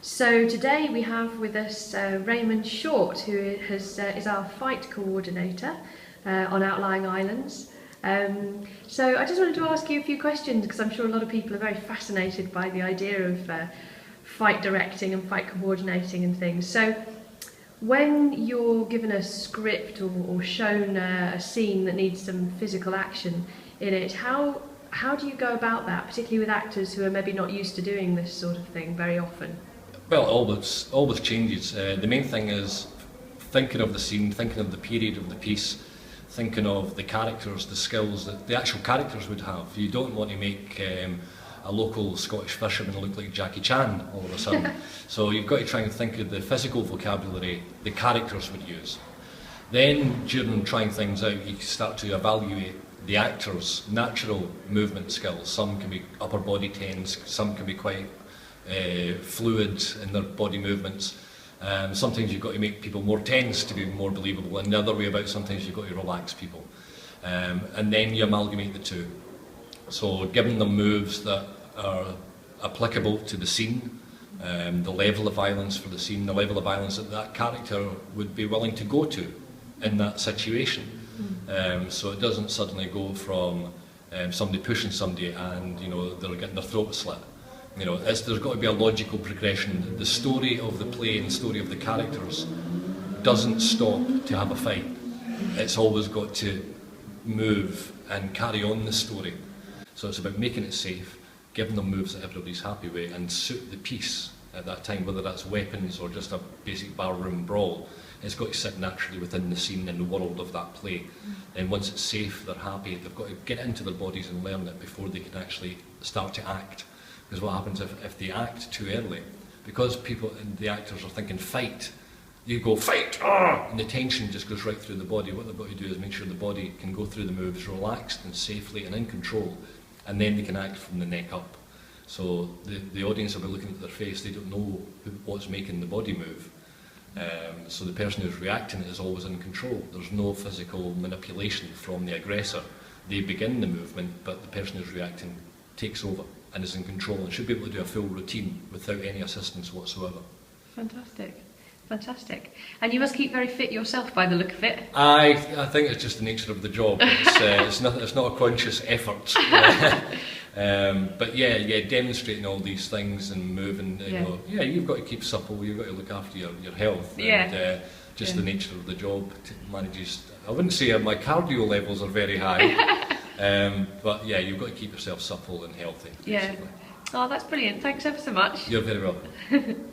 So today we have with us Raymond Short, who is our fight coordinator on Outlying Islands. So I just wanted to ask you a few questions, because I'm sure a lot of people are very fascinated by the idea of fight directing and fight coordinating and things. So when you're given a script or shown a scene that needs some physical action in it, how do you go about that, particularly with actors who are maybe not used to doing this sort of thing very often? Well, it always changes. The main thing is thinking of the scene, thinking of the period of the piece, thinking of the characters, the skills that the actual characters would have. You don't want to make a local Scottish fisherman look like Jackie Chan all of a sudden. So you've got to try and think of the physical vocabulary the characters would use. Then, during trying things out, you start to evaluate the actors' natural movement skills. Some can be upper body tense, some can be quite fluid in their body movements. Sometimes you've got to make people more tense to be more believable, and the other way about, sometimes you've got to relax people. And then you amalgamate the two. So giving them moves that are applicable to the scene, the level of violence for the scene, the level of violence that that character would be willing to go to in that situation. So it doesn't suddenly go from somebody pushing somebody and they're getting their throat slit. There's got to be a logical progression. The story of the play and the story of the characters doesn't stop to have a fight. It's always got to move and carry on the story. So it's about making it safe, giving them moves that everybody's happy with, and suit the piece at that time, whether that's weapons or just a basic barroom brawl. It's got to sit naturally within the scene and the world of that play. And once it's safe, they're happy, they've got to get into their bodies and learn it before they can actually start to act. Because what happens if they act too early, because people and the actors are thinking fight, you go fight, and the tension just goes right through the body. What they've got to do is make sure the body can go through the moves relaxed and safely and in control, and then they can act from the neck up. So the audience will be looking at their face, they don't know what's making the body move. So the person who's reacting is always in control. There's no physical manipulation from the aggressor. They begin the movement, but the person who's reacting takes over and is in control and should be able to do a full routine without any assistance whatsoever. Fantastic. Fantastic. And you must keep very fit yourself by the look of it. I think it's just the nature of the job. It's not a conscious effort. But yeah, demonstrating all these things and moving, you've got to keep supple, you've got to look after your health. And the nature of the job manages. I wouldn't say my cardio levels are very high, but yeah, you've got to keep yourself supple and healthy. Basically. Yeah. Oh, that's brilliant. Thanks ever so much. You're very welcome.